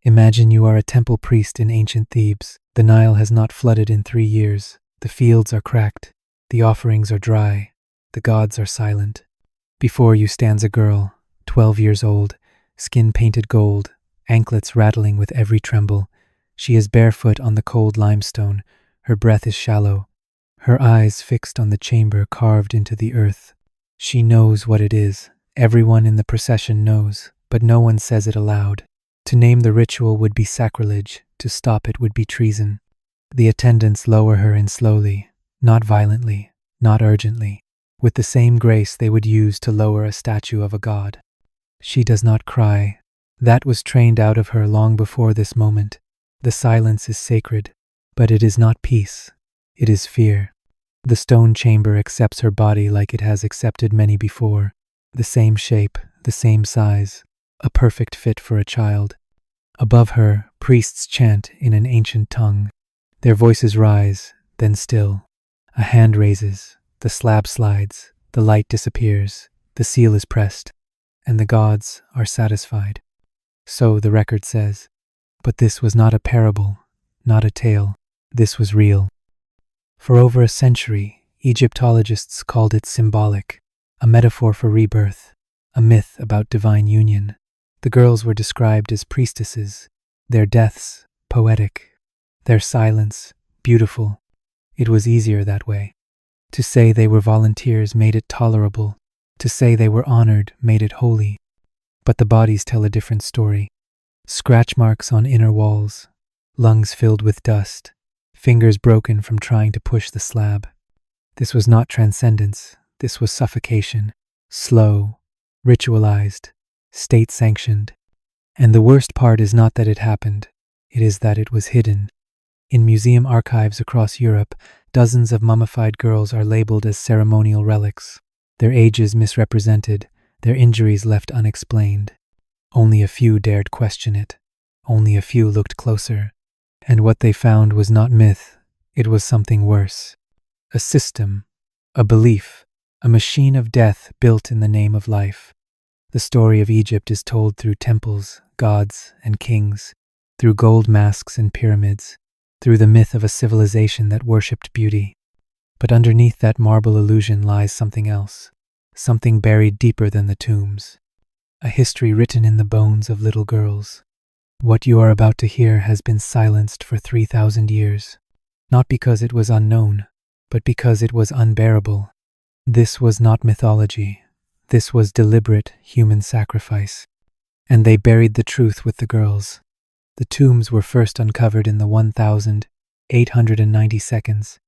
Imagine you are a temple priest in ancient Thebes. The Nile has not flooded in 3 years. The fields are cracked. The offerings are dry. The gods are silent. Before you stands a girl, 12 years old, skin painted gold, anklets rattling with every tremble. She is barefoot on the cold limestone. Her breath is shallow. Her eyes fixed on the chamber carved into the earth. She knows what it is. Everyone in the procession knows, but no one says it aloud. To name the ritual would be sacrilege. To stop it would be treason. The attendants lower her in slowly, not violently, not urgently, with the same grace they would use to lower a statue of a god. She does not cry. That was trained out of her long before this moment. The silence is sacred, but it is not peace. It is fear. The stone chamber accepts her body like it has accepted many before. The same shape, the same size, a perfect fit for a child. Above her, priests chant in an ancient tongue. Their voices rise, then still. A hand raises, the slab slides, the light disappears, the seal is pressed, and the gods are satisfied. So the record says. But this was not a parable, not a tale. This was real. For over a century, Egyptologists called it symbolic, a metaphor for rebirth, a myth about divine union. The girls were described as priestesses, their deaths poetic, their silence beautiful. It was easier that way. To say they were volunteers made it tolerable. To say they were honored made it holy. But the bodies tell a different story. Scratch marks on inner walls, lungs filled with dust, fingers broken from trying to push the slab. This was not transcendence. This was suffocation. Slow, ritualized, state-sanctioned. And the worst part is not that it happened. It is that it was hidden. In museum archives across Europe, dozens of mummified girls are labeled as ceremonial relics, their ages misrepresented, their injuries left unexplained. Only a few dared question it. Only a few looked closer. And what they found was not myth. It was something worse. A system, a belief, a machine of death built in the name of life. The story of Egypt is told through temples, gods, and kings, through gold masks and pyramids, through the myth of a civilization that worshipped beauty. But underneath that marble illusion lies something else, something buried deeper than the tombs, a history written in the bones of little girls. What you are about to hear has been silenced for 3,000 years, not because it was unknown, but because it was unbearable. This was not mythology. This was deliberate human sacrifice. And they buried the truth with the girls. The tombs were first uncovered in the 1,890 seconds,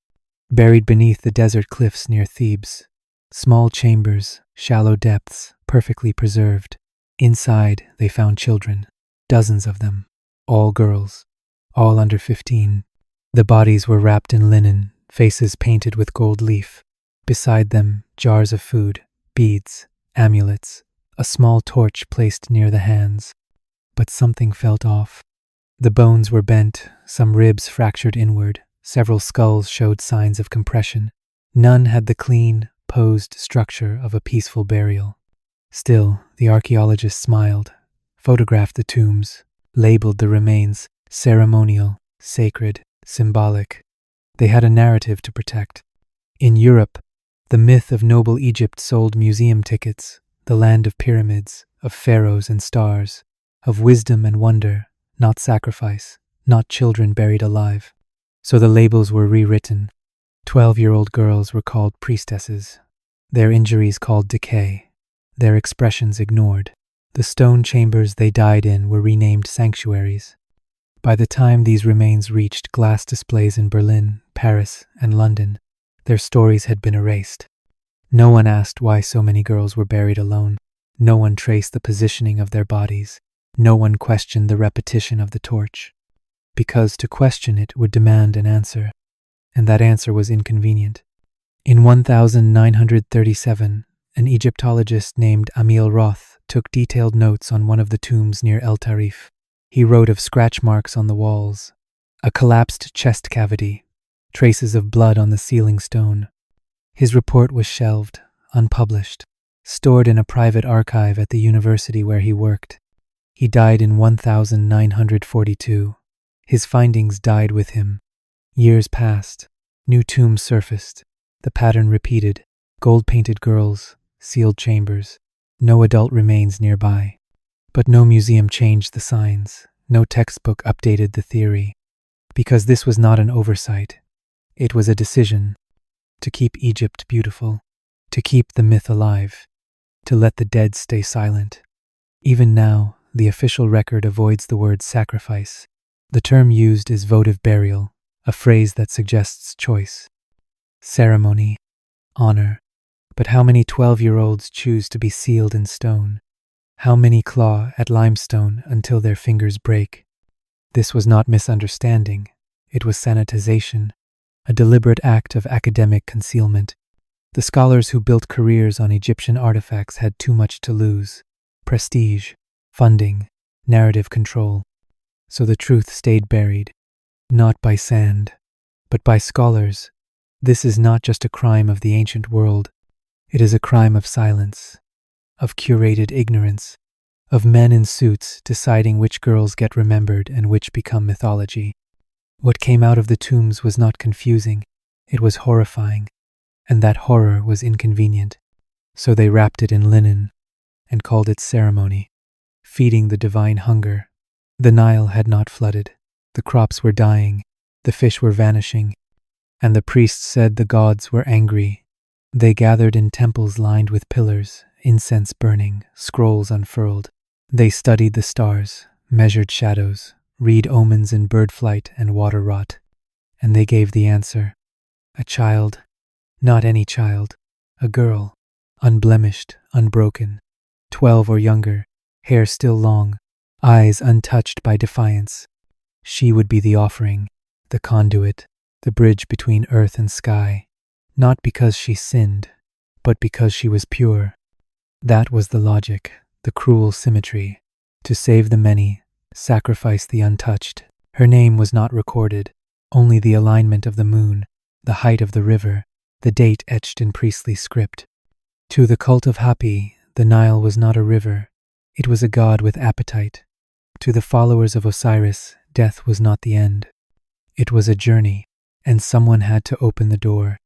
buried beneath the desert cliffs near Thebes. Small chambers, shallow depths, perfectly preserved. Inside, they found children, dozens of them, all girls, all under 15. The bodies were wrapped in linen, faces painted with gold leaf. Beside them, jars of food, beads, amulets, a small torch placed near the hands. But something felt off. The bones were bent, some ribs fractured inward, several skulls showed signs of compression. None had the clean, posed structure of a peaceful burial. Still, the archaeologists smiled, photographed the tombs, labeled the remains ceremonial, sacred, symbolic. They had a narrative to protect. In Europe, the myth of noble Egypt sold museum tickets, the land of pyramids, of pharaohs and stars, of wisdom and wonder, not sacrifice, not children buried alive. So the labels were rewritten. 12-year-old girls were called priestesses, their injuries called decay, their expressions ignored. The stone chambers they died in were renamed sanctuaries. By the time these remains reached glass displays in Berlin, Paris, and London, their stories had been erased. No one asked why so many girls were buried alone. No one traced the positioning of their bodies. No one questioned the repetition of the torch. Because to question it would demand an answer, and that answer was inconvenient. In 1937, an Egyptologist named Emil Roth took detailed notes on one of the tombs near El Tarif. He wrote of scratch marks on the walls, a collapsed chest cavity, traces of blood on the ceiling stone. His report was shelved, unpublished, stored in a private archive at the university where he worked. He died in 1942. His findings died with him. Years passed. New tombs surfaced. The pattern repeated. Gold-painted girls, sealed chambers. No adult remains nearby. But no museum changed the signs. No textbook updated the theory. Because this was not an oversight. It was a decision. To keep Egypt beautiful. To keep the myth alive. To let the dead stay silent. Even now, the official record avoids the word sacrifice. The term used is votive burial, a phrase that suggests choice. Ceremony. Honor. But how many 12-year-olds choose to be sealed in stone? How many claw at limestone until their fingers break? This was not misunderstanding. It was sanitization, a deliberate act of academic concealment. The scholars who built careers on Egyptian artifacts had too much to lose. Prestige, funding, narrative control. So the truth stayed buried, not by sand, but by scholars. This is not just a crime of the ancient world. It is a crime of silence, of curated ignorance, of men in suits deciding which girls get remembered and which become mythology. What came out of the tombs was not confusing, it was horrifying, and that horror was inconvenient. So they wrapped it in linen and called it ceremony, feeding the divine hunger. The Nile had not flooded, the crops were dying, the fish were vanishing, and the priests said the gods were angry. They gathered in temples lined with pillars, incense burning, scrolls unfurled. They studied the stars, measured shadows, read omens in bird flight and water rot, and they gave the answer. A child, not any child, a girl, unblemished, unbroken, 12 or younger, hair still long, eyes untouched by defiance. She would be the offering, the conduit, the bridge between earth and sky, not because she sinned, but because she was pure. That was the logic, the cruel symmetry. To save the many, sacrifice the untouched. Her name was not recorded, only the alignment of the moon, the height of the river, the date etched in priestly script. To the cult of Hapi, the Nile was not a river, it was a god with appetite. To the followers of Osiris, death was not the end. It was a journey, and someone had to open the door.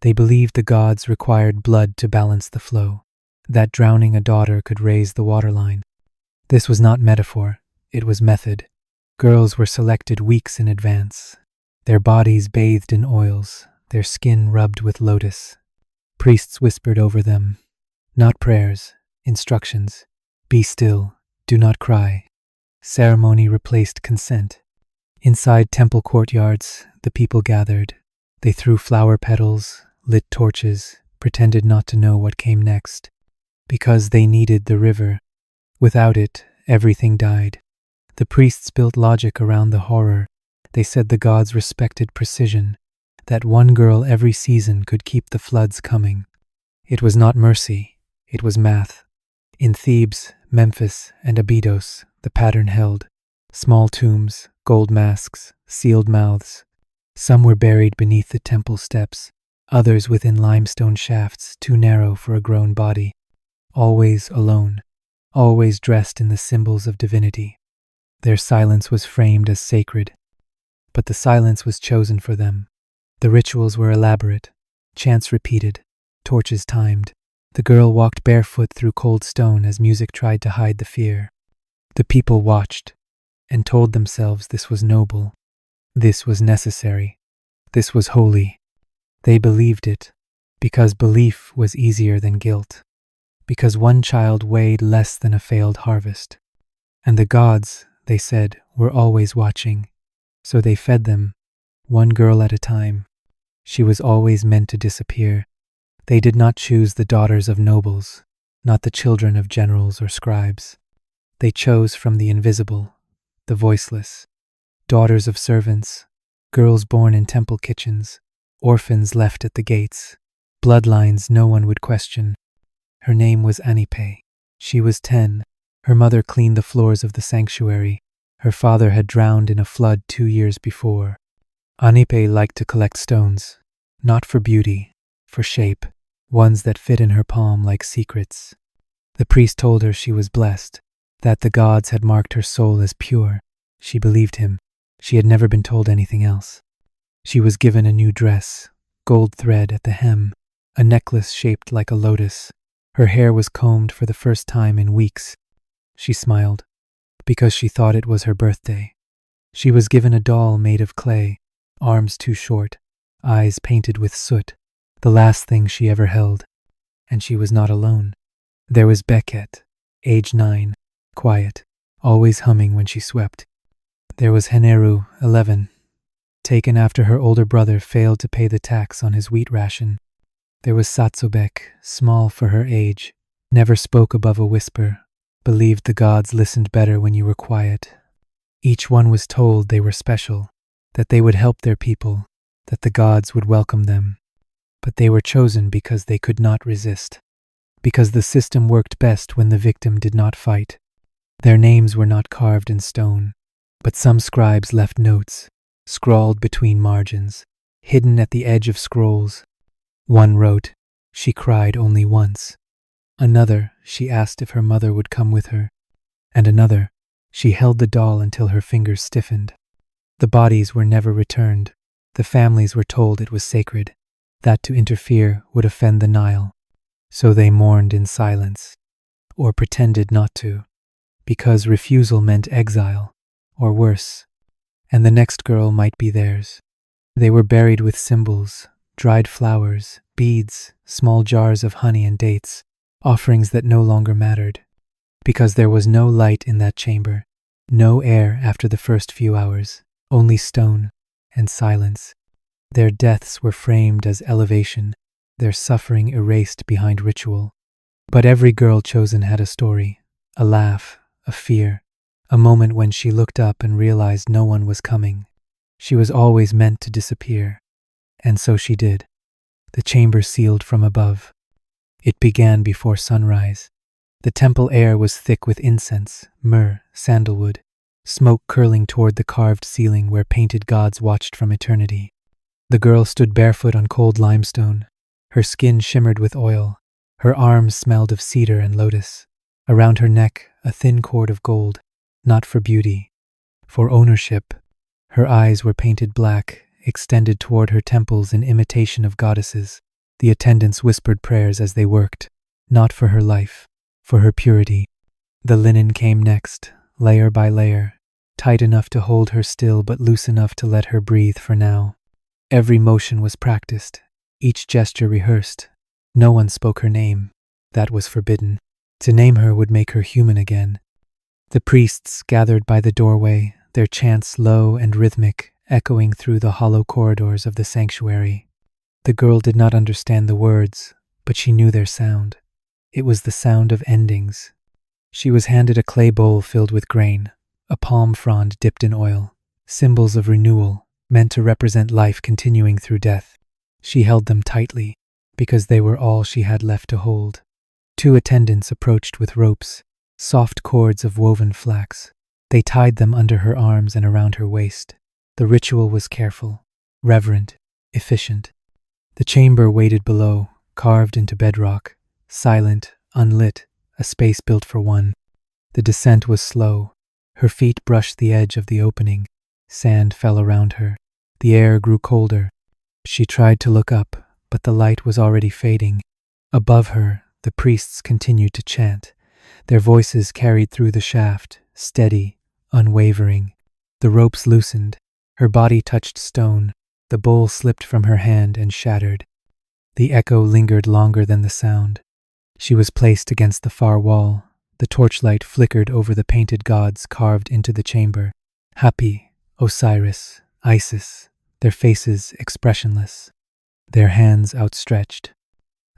They believed the gods required blood to balance the flow, that drowning a daughter could raise the waterline. This was not metaphor, it was method. Girls were selected weeks in advance, their bodies bathed in oils, their skin rubbed with lotus. Priests whispered over them, not prayers, instructions. Be still, do not cry. Ceremony replaced consent. Inside temple courtyards, the people gathered. They threw flower petals, lit torches, pretended not to know what came next. Because they needed the river. Without it, everything died. The priests built logic around the horror. They said the gods respected precision, that one girl every season could keep the floods coming. It was not mercy, it was math. In Thebes, Memphis, and Abydos, the pattern held. Small tombs, gold masks, sealed mouths. Some were buried beneath the temple steps, others within limestone shafts too narrow for a grown body. Always alone, always dressed in the symbols of divinity. Their silence was framed as sacred, but the silence was chosen for them. The rituals were elaborate, chants repeated, torches timed. The girl walked barefoot through cold stone as music tried to hide the fear. The people watched and told themselves this was noble, this was necessary, this was holy. They believed it because belief was easier than guilt, because one child weighed less than a failed harvest. And the gods, they said, were always watching, so they fed them, one girl at a time. She was always meant to disappear. They did not choose the daughters of nobles, not the children of generals or scribes. They chose from the invisible, the voiceless, daughters of servants, girls born in temple kitchens, orphans left at the gates, bloodlines no one would question. Her name was Anipe. She was 10. Her mother cleaned the floors of the sanctuary. Her father had drowned in a flood 2 years before. Anipe liked to collect stones, not for beauty, for shape, ones that fit in her palm like secrets. The priest told her she was blessed, that the gods had marked her soul as pure. She believed him. She had never been told anything else. She was given a new dress, gold thread at the hem, a necklace shaped like a lotus. Her hair was combed for the first time in weeks. She smiled, because she thought it was her birthday. She was given a doll made of clay, arms too short, eyes painted with soot, the last thing she ever held. And she was not alone. There was Becket, age 9, quiet, always humming when she swept. There was Heneru, 11, taken after her older brother failed to pay the tax on his wheat ration. There was Satsobek, small for her age, never spoke above a whisper, believed the gods listened better when you were quiet. Each one was told they were special, that they would help their people, that the gods would welcome them. But they were chosen because they could not resist, because the system worked best when the victim did not fight. Their names were not carved in stone, but some scribes left notes, scrawled between margins, hidden at the edge of scrolls. One wrote, "She cried only once." Another, she asked if her mother would come with her. And another, she held the doll until her fingers stiffened. The bodies were never returned. The families were told it was sacred, that to interfere would offend the Nile. So they mourned in silence, or pretended not to, because refusal meant exile, or worse, and the next girl might be theirs. They were buried with symbols, dried flowers, beads, small jars of honey and dates, offerings that no longer mattered, because there was no light in that chamber, no air after the first few hours, only stone and silence. Their deaths were framed as elevation, their suffering erased behind ritual. But every girl chosen had a story, a laugh, a fear, a moment when she looked up and realized no one was coming. She was always meant to disappear, and so she did. The chamber sealed from above. It began before sunrise. The temple air was thick with incense, myrrh, sandalwood, smoke curling toward the carved ceiling where painted gods watched from eternity. The girl stood barefoot on cold limestone. Her skin shimmered with oil. Her arms smelled of cedar and lotus. Around her neck, a thin cord of gold, not for beauty, for ownership. Her eyes were painted black, extended toward her temples in imitation of goddesses. The attendants whispered prayers as they worked, not for her life, for her purity. The linen came next, layer by layer, tight enough to hold her still but loose enough to let her breathe for now. Every motion was practiced, each gesture rehearsed. No one spoke her name. That was forbidden. To name her would make her human again. The priests gathered by the doorway, their chants low and rhythmic, echoing through the hollow corridors of the sanctuary. The girl did not understand the words, but she knew their sound. It was the sound of endings. She was handed a clay bowl filled with grain, a palm frond dipped in oil, symbols of renewal, meant to represent life continuing through death. She held them tightly, because they were all she had left to hold. 2 attendants approached with ropes, soft cords of woven flax. They tied them under her arms and around her waist. The ritual was careful, reverent, efficient. The chamber waited below, carved into bedrock, silent, unlit, a space built for one. The descent was slow. Her feet brushed the edge of the opening. Sand fell around her. The air grew colder. She tried to look up, but the light was already fading. Above her, the priests continued to chant. Their voices carried through the shaft, steady, unwavering. The ropes loosened. Her body touched stone. The bowl slipped from her hand and shattered. The echo lingered longer than the sound. She was placed against the far wall. The torchlight flickered over the painted gods carved into the chamber. Hapi, Osiris, Isis, their faces expressionless, their hands outstretched.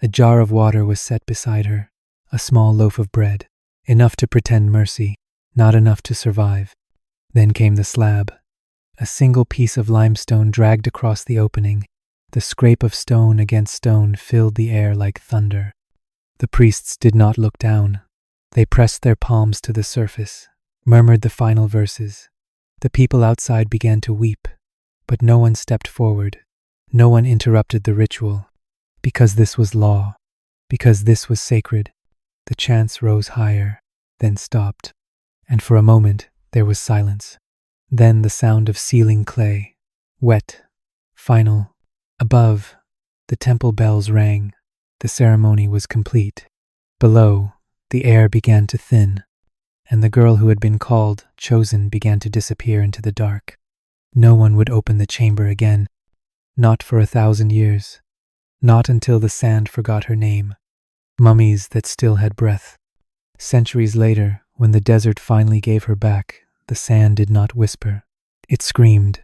A jar of water was set beside her, a small loaf of bread, enough to pretend mercy, not enough to survive. Then came the slab. A single piece of limestone dragged across the opening. The scrape of stone against stone filled the air like thunder. The priests did not look down. They pressed their palms to the surface, murmured the final verses. The people outside began to weep, but no one stepped forward. No one interrupted the ritual, because this was law, because this was sacred. The chants rose higher, then stopped. and for a moment there was silence. Then the sound of sealing clay. Wet. Final. Above, the temple bells rang. The ceremony was complete. Below, the air began to thin, and the girl who had been called, chosen, began to disappear into the dark. No one would open the chamber again. Not for 1,000 years. Not until the sand forgot her name. Mummies that still had breath. Centuries later, when the desert finally gave her back, the sand did not whisper. It screamed.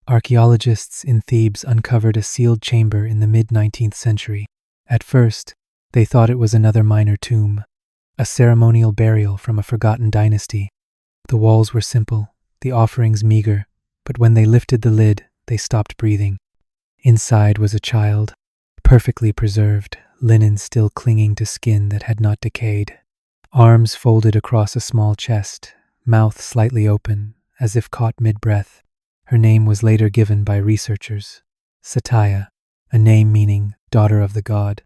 Archaeologists in Thebes uncovered a sealed chamber in the mid-19th century. At first, they thought it was another minor tomb, a ceremonial burial from a forgotten dynasty. The walls were simple, the offerings meager, but when they lifted the lid, they stopped breathing. Inside was a child, perfectly preserved, linen still clinging to skin that had not decayed. Arms folded across a small chest, mouth slightly open, as if caught mid-breath. Her name was later given by researchers, Satiah, a name meaning daughter of the god.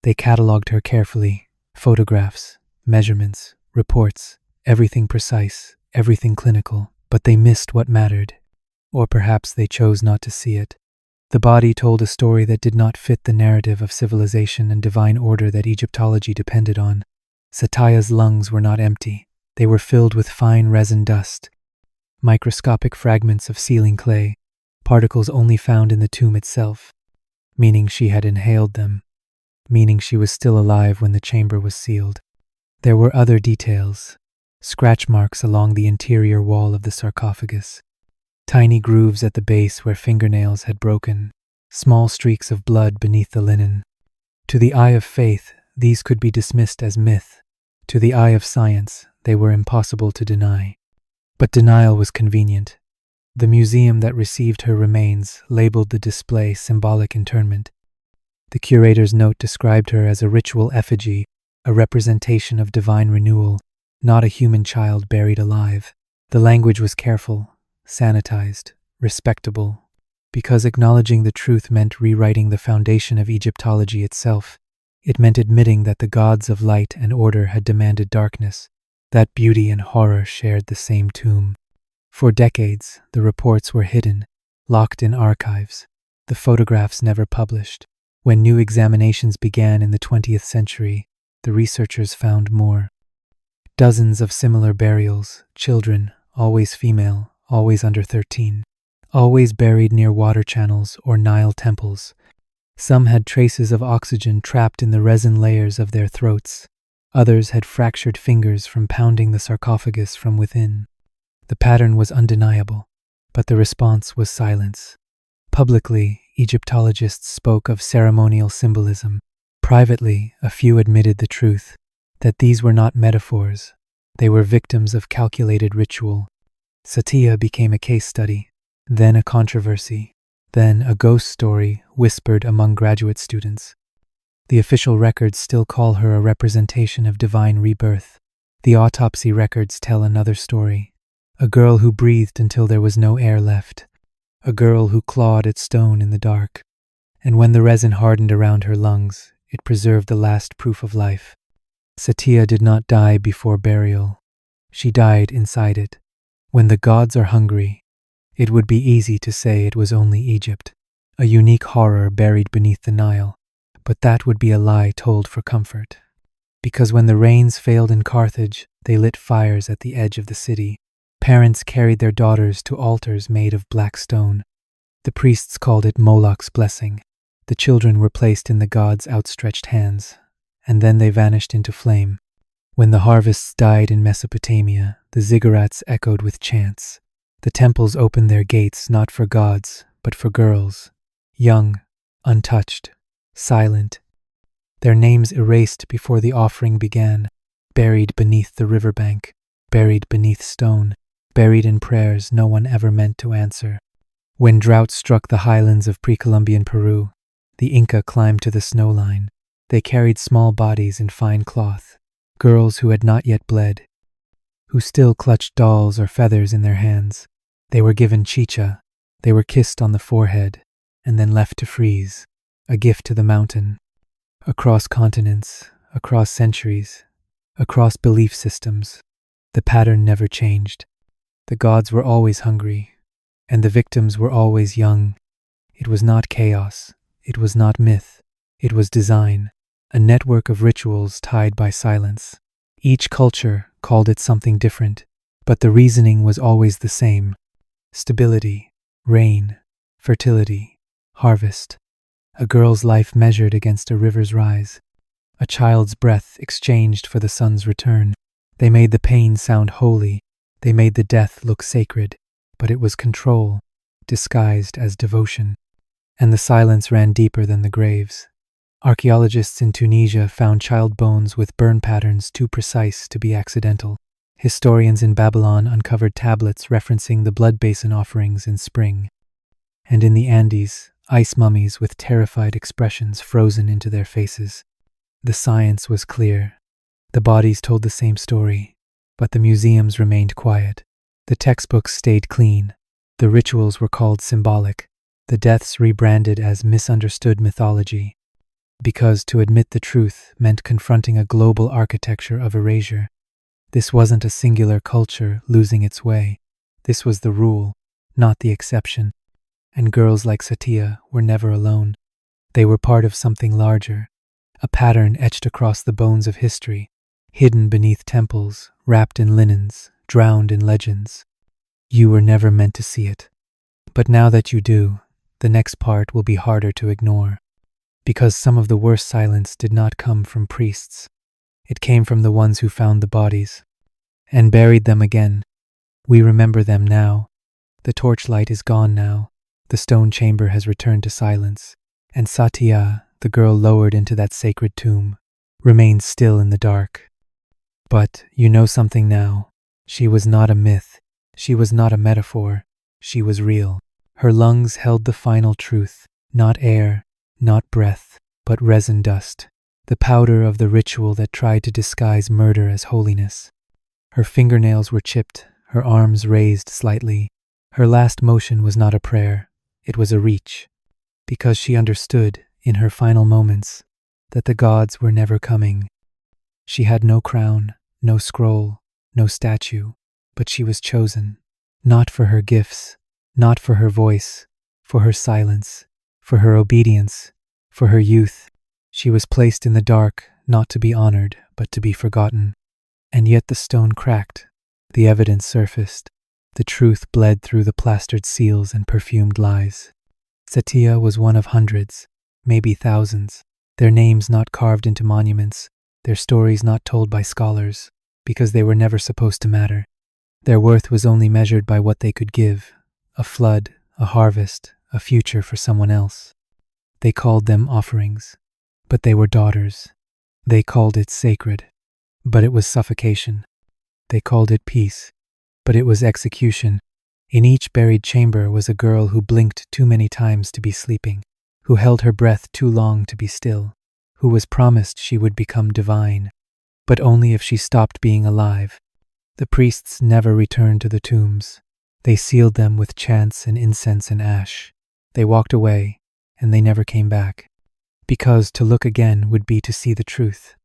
They catalogued her carefully, photographs, measurements, reports, everything precise, everything clinical, but they missed what mattered. Or perhaps they chose not to see it. The body told a story that did not fit the narrative of civilization and divine order that Egyptology depended on. Satayah's lungs were not empty. They were filled with fine resin dust, microscopic fragments of sealing clay, particles only found in the tomb itself, meaning she had inhaled them, meaning she was still alive when the chamber was sealed. There were other details, scratch marks along the interior wall of the sarcophagus, tiny grooves at the base where fingernails had broken, small streaks of blood beneath the linen. To the eye of faith, these could be dismissed as myth. To the eye of science, they were impossible to deny. But denial was convenient. The museum that received her remains labeled the display symbolic interment. The curator's note described her as a ritual effigy, a representation of divine renewal, not a human child buried alive. The language was careful, sanitized, respectable, because acknowledging the truth meant rewriting the foundation of Egyptology itself. It meant admitting that the gods of light and order had demanded darkness, that beauty and horror shared the same tomb. For decades, the reports were hidden, locked in archives, the photographs never published. When new examinations began in the 20th century, the researchers found more. Dozens of similar burials, children, always female, always under 13, always buried near water channels or Nile temples. Some had traces of oxygen trapped in the resin layers of their throats. Others had fractured fingers from pounding the sarcophagus from within. The pattern was undeniable, but the response was silence. Publicly, Egyptologists spoke of ceremonial symbolism. Privately, a few admitted the truth, that these were not metaphors. They were victims of calculated ritual. Satiah became a case study, then a controversy, then a ghost story whispered among graduate students. The official records still call her a representation of divine rebirth. The autopsy records tell another story. A girl who breathed until there was no air left. A girl who clawed at stone in the dark. And when the resin hardened around her lungs, it preserved the last proof of life. Satiah did not die before burial. She died inside it. When the gods are hungry, it would be easy to say it was only Egypt, a unique horror buried beneath the Nile. But that would be a lie told for comfort. Because when the rains failed in Carthage, they lit fires at the edge of the city. Parents carried their daughters to altars made of black stone. The priests called it Moloch's blessing. The children were placed in the gods' outstretched hands, and then they vanished into flame. When the harvests died in Mesopotamia, the ziggurats echoed with chants. The temples opened their gates not for gods, but for girls, young, untouched, silent, their names erased before the offering began, buried beneath the riverbank, buried beneath stone, buried in prayers no one ever meant to answer. When drought struck the highlands of pre-Columbian Peru, the Inca climbed to the snowline. They carried small bodies in fine cloth, girls who had not yet bled, who still clutched dolls or feathers in their hands. They were given chicha, they were kissed on the forehead, and then left to freeze, a gift to the mountain. Across continents, across centuries, across belief systems, The pattern never changed. The gods were always hungry, and the victims were always young. It was not chaos. It was not myth. It was design, a network of rituals tied by silence. Each culture called it something different, but the reasoning was always the same: stability, rain, fertility, harvest. A girl's life measured against a river's rise. A child's breath exchanged for the sun's return. They made the pain sound holy. They made the death look sacred. But it was control, disguised as devotion. And the silence ran deeper than the graves. Archaeologists in Tunisia found child bones with burn patterns too precise to be accidental. Historians in Babylon uncovered tablets referencing the blood basin offerings in spring. And in the Andes, ice mummies with terrified expressions frozen into their faces. The science was clear. The bodies told the same story, but the museums remained quiet. The textbooks stayed clean. The rituals were called symbolic. The deaths rebranded as misunderstood mythology. Because to admit the truth meant confronting a global architecture of erasure. This wasn't a singular culture losing its way. This was the rule, not the exception. And girls like Satiah were never alone. They were part of something larger, a pattern etched across the bones of history, hidden beneath temples, wrapped in linens, drowned in legends. You were never meant to see it. But now that you do, the next part will be harder to ignore. Because some of the worst silence did not come from priests. It came from the ones who found the bodies and buried them again. We remember them now. The torchlight is gone now. The stone chamber has returned to silence. And Satiah, the girl lowered into that sacred tomb, remains still in the dark. But you know something now. She was not a myth. She was not a metaphor. She was real. Her lungs held the final truth, not air, not breath, but resin dust, the powder of the ritual that tried to disguise murder as holiness. Her fingernails were chipped, her arms raised slightly. Her last motion was not a prayer, it was a reach, because she understood, in her final moments, that the gods were never coming. She had no crown, no scroll, no statue, but she was chosen, not for her gifts, not for her voice, for her silence, for her obedience, for her youth. She was placed in the dark, not to be honored, but to be forgotten. And yet the stone cracked, the evidence surfaced, the truth bled through the plastered seals and perfumed lies. Satiah was one of hundreds, maybe thousands, their names not carved into monuments, their stories not told by scholars, because they were never supposed to matter. Their worth was only measured by what they could give, a flood, a harvest, a future for someone else. They called them offerings, but they were daughters. They called it sacred, but it was suffocation. They called it peace, but it was execution. In each buried chamber was a girl who blinked too many times to be sleeping, who held her breath too long to be still, who was promised she would become divine, but only if she stopped being alive. The priests never returned to the tombs. They sealed them with chants and incense and ash. They walked away, and they never came back, because to look again would be to see the truth,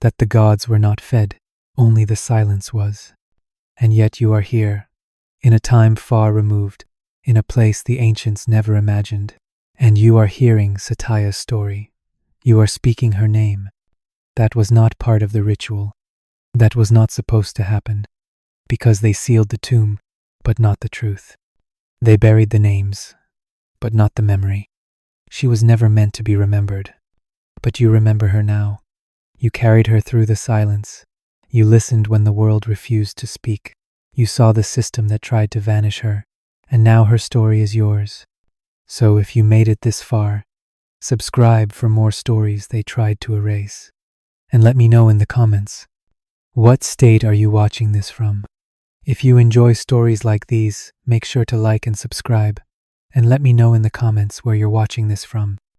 that the gods were not fed, only the silence was. And yet you are here, in a time far removed, in a place the ancients never imagined, and you are hearing Satayah's story. You are speaking her name. That was not part of the ritual. That was not supposed to happen, because they sealed the tomb, but not the truth. They buried the names, but not the memory. She was never meant to be remembered, but you remember her now. You carried her through the silence. You listened when the world refused to speak. You saw the system that tried to vanish her, and now her story is yours. So if you made it this far, subscribe for more stories they tried to erase. And let me know in the comments, what state are you watching this from? If you enjoy stories like these, make sure to like and subscribe, and let me know in the comments where you're watching this from.